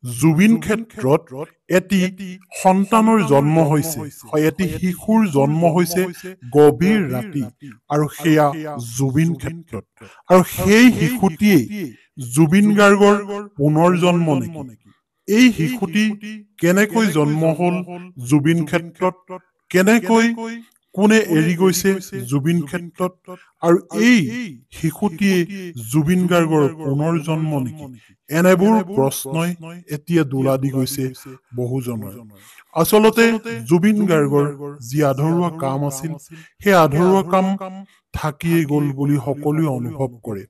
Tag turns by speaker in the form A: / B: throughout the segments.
A: জুবিন ক্ষেত্ৰত এটি সন্তানৰ জন্ম হৈছে, এটি শিশুৰ জন্ম হৈছে গভীৰ ৰাতি, আৰু সেয়া জুবিন ক্ষেত্ৰত। আৰু সেই শিশুটিয়ে জুবিন গাৰ্গৰ পুনৰ জন্ম নেকি? এই শিশুটি কেনেকৈ জন্ম হল জুবিন ক্ষেত্ৰত? কেনেকৈ কোনে এৰি গৈছে জুবিন ক্ষেত্ৰত? আৰু এই শিশুটিয়ে জুবিন গাৰ্গৰ পুনৰ জন্ম নেকি? এনেবোৰ প্ৰশ্নই এতিয়া দোলা দি গৈছে বহুজনৰ। আচলতে জুবিন গাৰ্গৰ যি আধৰুৱা কাম আছিল, সেই আধৰুৱা কাম থাকিয়ে গল বুলি সকলোৱে অনুভৱ কৰে।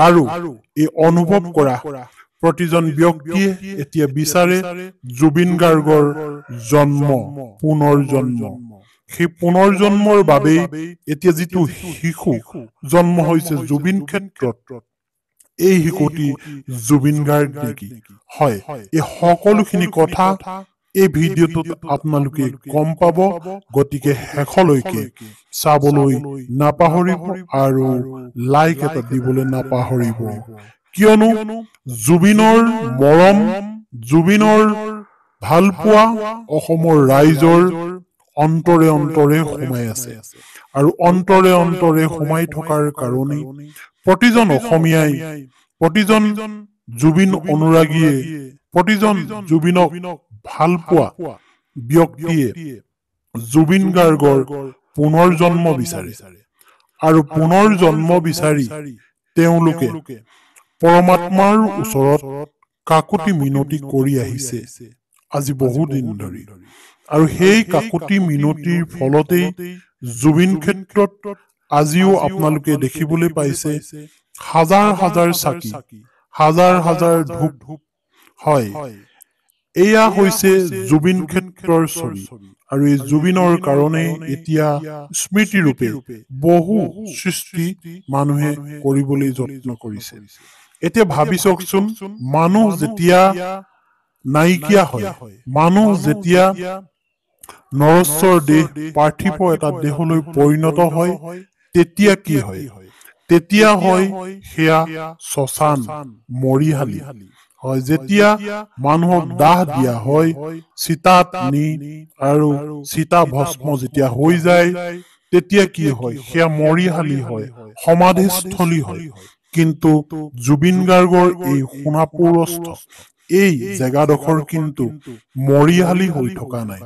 A: আৰু এই অনুভৱ কৰা প্ৰতিজন ব্যক্তিয়ে এতিয়া বিচাৰে জুবিন গাৰ্গৰ জন্ম, পুনৰ জন্ম। সেই পুনৰ জন্মৰ বাবেই এতিয়া যিটো শিশু জন্ম হৈছে জুবিন ক্ষেত্ৰত, এই শিশুটি জুবিন গাৰ্গ নেকি? হয়, এই সকলোখিনি কথা এই ভিডিঅ'টোত আপোনালোকে গম পাব। গতিকে শেষলৈকে চাবলৈ নাপাহৰিব আৰু লাইক এটা দিবলৈ নাপাহৰিব, কিয়নো জুবিনৰ মৰম, জুবিনৰ ভালপোৱা অসমৰ ৰাইজৰ অন্তৰে অন্তৰে সোমাই আছে। আৰু অন্তৰে অন্তৰে সোমাই থকাৰ কাৰণেই প্ৰতিজন অসমীয়াই, প্ৰতিজন জুবিন অনুৰাগীয়ে, প্ৰতিজন জুবিনক ভাল পোৱা ব্যক্তিয়ে জুবিন গাৰ্গৰ পুনৰ জন্ম বিচাৰে। আৰু পুনৰ জন্ম বিচাৰি তেওঁলোকে পৰমাত্মাৰ ওচৰত কাকুতি মিনতি কৰি আহিছে আজি বহুদিন ধৰি। আৰু সেই কাকুতি মিনতিৰ ফলতেই জুবিন ক্ষেত্ৰত আজিও আপোনালোকে দেখিবলৈ পাইছে হাজাৰ হাজাৰ চাকি, হাজাৰ হাজাৰ ধূপ। হয়, এয়া হৈছে জুবিন ক্ষেত্ৰৰ ছবি। আৰু এই জুবিনৰ কাৰণে এতিয়া স্মৃতিৰূপে বহু সৃষ্টি মানুহে কৰিবলৈ যত্ন কৰিছে। এতিয়া ভাবি চাওকচোন, মানুহ যেতিয়া নাইকিয়া হয়, মানুহ যেতিয়া নৰশ্বৰ দেহ, পাৰ্থিৱ এটা দেহলৈ পৰিণত হয়, তেতিয়া কি হয়? তেতিয়া হয় সেয়া শ্মশান, মৰিহালি। হয়, যেতিয়া মানুহক দাহ দিয়া হয় চিতাত নি, আৰু চিতা ভস্ম যেতিয়া হৈ যায়, তেতিয়া কি হয়? সেয়া মৰিহালি হয়, সমাধিস্থলী হয়। কিন্তু জুবিন গাৰ্গৰ এই সোণাপুৰস্থ এই জেগাডোখৰ কিন্তু মৰিহালি হৈ থকা নাই।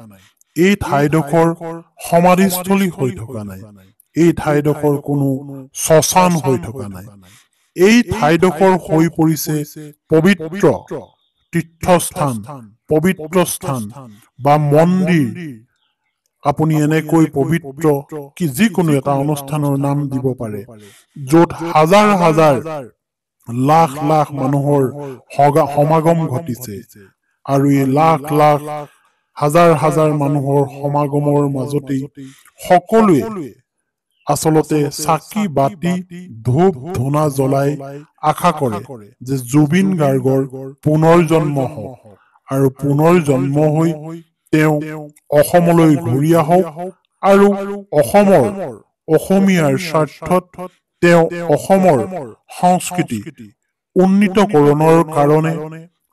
A: এই ঠাইডোখৰ সমাধিস্থলী হৈ থকা নাই। এই ঠাইডোখৰ কোনো শ্মশান হৈ থকা নাই। এই ঠাইডোখৰ হৈ পৰিছে পবিত্ৰ তীৰ্থস্থান, পবিত্ৰ স্থান বা মন্দিৰ। আপুনি এনেকৈ পবিত্ৰ কি যিকোনো এটা অনুষ্ঠানৰ নাম দিব পাৰে, য'ত হাজাৰ হাজাৰ লাখ লাখ মানুহৰ সমাগম ঘটিছে। আৰু এই লাখ লাখ হাজাৰ হাজাৰ মানুহৰ সমাগমৰ মাজতেই সকলোৱে আচলতে চাকি বাতি ধূপ ধূনা জ্বলাই আশা কৰে যে জুবিন গাৰ্গৰ পুনৰ জন্ম হওক, আৰু পুনৰ জন্ম হৈ তেওঁ অসমলৈ ঘূৰি আহক, আৰু অসমৰ, অসমীয়াৰ স্বাৰ্থত তেওঁ অসমৰ সংস্কৃতি উন্নীতকৰণৰ কাৰণে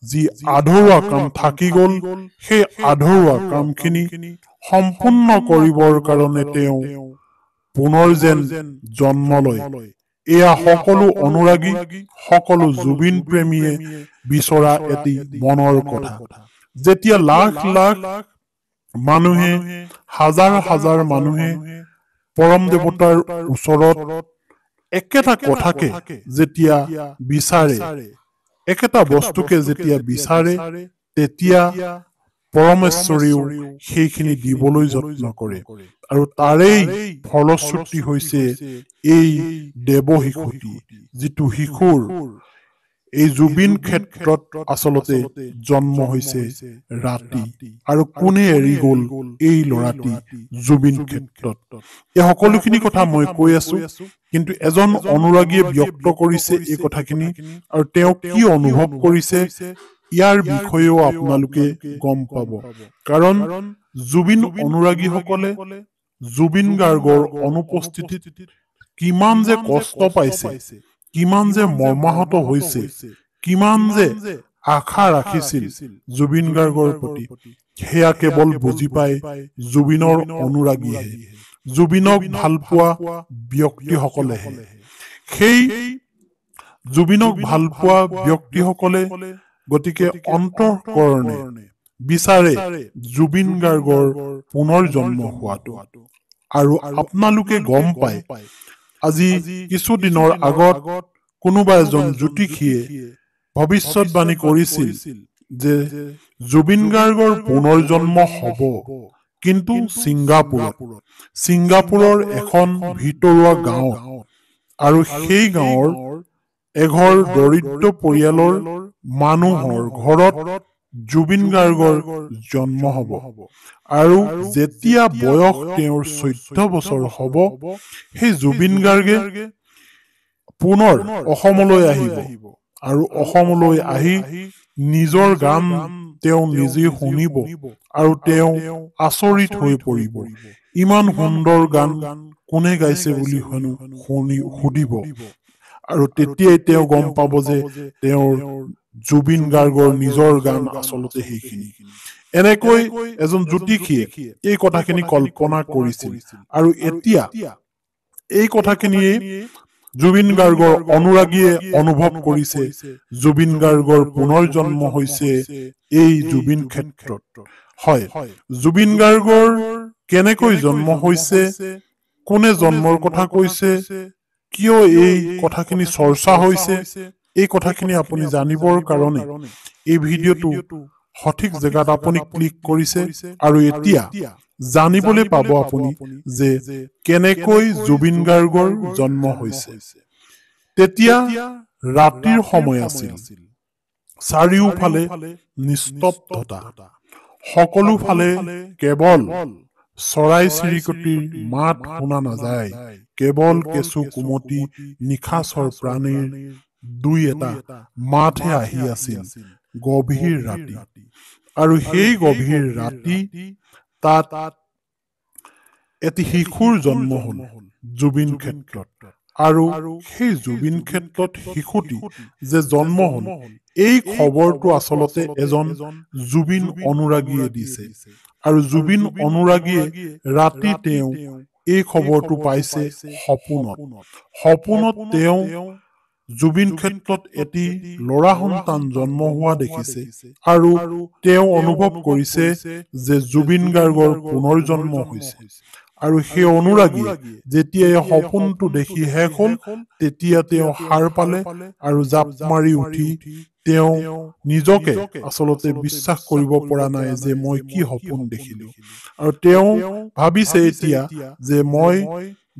A: যি আধৰুৱা কাম থাকি গল, সেই আধৰুৱা কামখিনি সম্পূৰ্ণ কৰিবৰ কাৰণে তেওঁ পুনৰ যেন জন্ম লয়। এয়া সকলো অনুৰাগী, সকলো জুবিন প্ৰেমীয়ে বিচৰা এটি মনৰ কথা। যেতিয়া লাখ লাখ মানুহে, হাজাৰ হাজাৰ মানুহে পৰম দেৱতাৰ ওচৰত একেটা কথাকে যেতিয়া বিচাৰে, একেটা বস্তুকে যেতিয়া বিচাৰে, তেতিয়া পৰমেশ্বৰেও সেইখিনি দিবলৈ যত্ন কৰে। আৰু তাৰেই ফলশ্ৰুতি হৈছে এই দেৱ শিশুটি, যিটো শিশুৰ এই জুবিন ক্ষেত্ৰত আচলতে জন্ম হৈছে ৰাতি। আৰু কোনে এৰি গল এই ল'ৰাটি জুবিন ক্ষেত্ৰত? এই সকলোখিনি কথা মই কৈ আছো, কিন্তু এজন অনুৰাগীয়ে ব্যক্ত কৰিছে এই কথাখিনি, আৰু তেওঁ কি অনুভৱ কৰিছে ইয়াৰ বিষয়েও আপোনালোকে গম পাব। কাৰণ জুবিন অনুৰাগীসকলে জুবিন গাৰ্গৰ অনুপস্থিতিত কিমান যে কষ্ট পাইছে, কিমান যে মৰ্মাহত হৈছে, কিমান যে আশা ৰাখিছিল জুবিন গাৰ্গৰ প্ৰতি সেয়া কেৱল বুজি পায় জুবিনৰ অনুৰাগীহে জুবিনক ভাল পোৱা ব্যক্তিসকলেহে সেই জুবিনক ভাল পোৱা ব্যক্তিসকলে গতিকে অন্তঃকৰণে বিচাৰে জুবিন গাৰ্গৰ পুনৰ জন্ম হোৱাটো আৰু আপোনালোকে গম পায় আজি কিছুদিনৰ আগত কোনোবা এজন জ্যোতিষীয়ে ভৱিষ্যতবাণী কৰিছিল যে জুবিন গাৰ্গৰ পুনৰ জন্ম হ'ব কিন্তু ছিংগাপুৰৰ এখন ভিতৰুৱা গাঁৱত আৰু সেই গাঁৱৰ এঘৰ দৰিদ্ৰ পৰিয়ালৰ মানুহৰ ঘৰত জুবিন গাৰ্গৰ জন্ম হ'ব আৰু যেতিয়া বয়স তেওঁৰ 14 বছৰ হ'ব সেই জুবিন গাৰ্গে পুনৰ অসমলৈ আহিব আৰু অসমলৈ আহি নিজৰ গান তেওঁ নিজে শুনিব আৰু তেওঁ আচৰিত হৈ পৰিব ইমান সুন্দৰ গান কোনে গাইছে বুলি সুধিব আৰু তেতিয়াই তেওঁ গম পাব যে তেওঁৰ জুবিন গাৰ্গৰ নিজৰ গান আচলতে সেইখিনি এনেকৈ এজন জ্যোতিষীয়ে এই কথাখিনি কল্পনা কৰিছিল আৰু এতিয়া এই কথাখিনিয়ে জুবিন গাৰ্গৰ অনুৰাগীয়ে অনুভৱ কৰিছে জুবিন গাৰ্গৰ পুনৰ জন্ম হৈছে এই জুবিন ক্ষেত্ৰত হয় জুবিন গাৰ্গৰ কেনেকৈ জন্ম হৈছে কোনে জন্মৰ কথা কৈছে কিয় এই কথাখিনি চৰ্চা হৈছে এই কথাখিনি আপুনি জানিবৰ কাৰণে এই ভিডিঅ'টো সঠিক জেগাত আপুনি ক্লিক কৰিছে আৰু এতিয়া জানিবলৈ পাব আপুনি যে কেনেকৈ জুবিন গাৰ্গৰ জন্ম হৈছে তেতিয়া ৰাতিৰ সময় আছিল চাৰিওফালে নিস্তব্ধতা সকলো ফালে কেৱল চৰাই চিৰিকটিৰ মাত শুনা নাযায় কেৱল কেঁচু কুমতি নিশাচৰ প্ৰাণীৰ দুই এটা মাতহে আহি আছিল গভীৰ ৰাতি আৰু সেই গভীৰ ৰাতি তাত এটি শিশুৰ জন্ম হ'ল জুবিন ক্ষেত্ৰত আৰু সেই জুবিন ক্ষেত্ৰত শিশুটি যে জন্ম হ'ল এই খবৰটো আচলতে এজন জুবিন অনুৰাগীয়ে দিছে আৰু জুবিন অনুৰাগীয়ে ৰাতি তেওঁ এই খবৰটো পাইছে সপোনত তেওঁ জুবিন ক্ষেত্ৰত এটি ল'ৰা সন্তান জন্ম হোৱা দেখিছে আৰু তেওঁ অনুভৱ কৰিছে যে জুবিন গাৰ্গৰ পুনৰ জন্ম হৈছে আৰু সেই অনুৰাগী যেতিয়া এই সপোনটো দেখি শেষ হ'ল তেতিয়া তেওঁ সাৰ পালে আৰু জাপ মাৰি উঠি তেওঁ নিজকে আচলতে বিশ্বাস কৰিব পৰা নাই যে মই কি সপোন দেখিলো আৰু তেওঁ ভাবিছে এতিয়া যে মই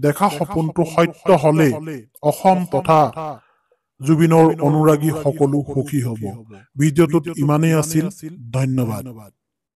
A: দেখা সপোনটো সত্য হলে অসম তথা জুবিনৰ অনুৰাগী সকলো সুখী হ'ব ভিডিঅ'টোত ইমানেই আছিল ধন্যবাদ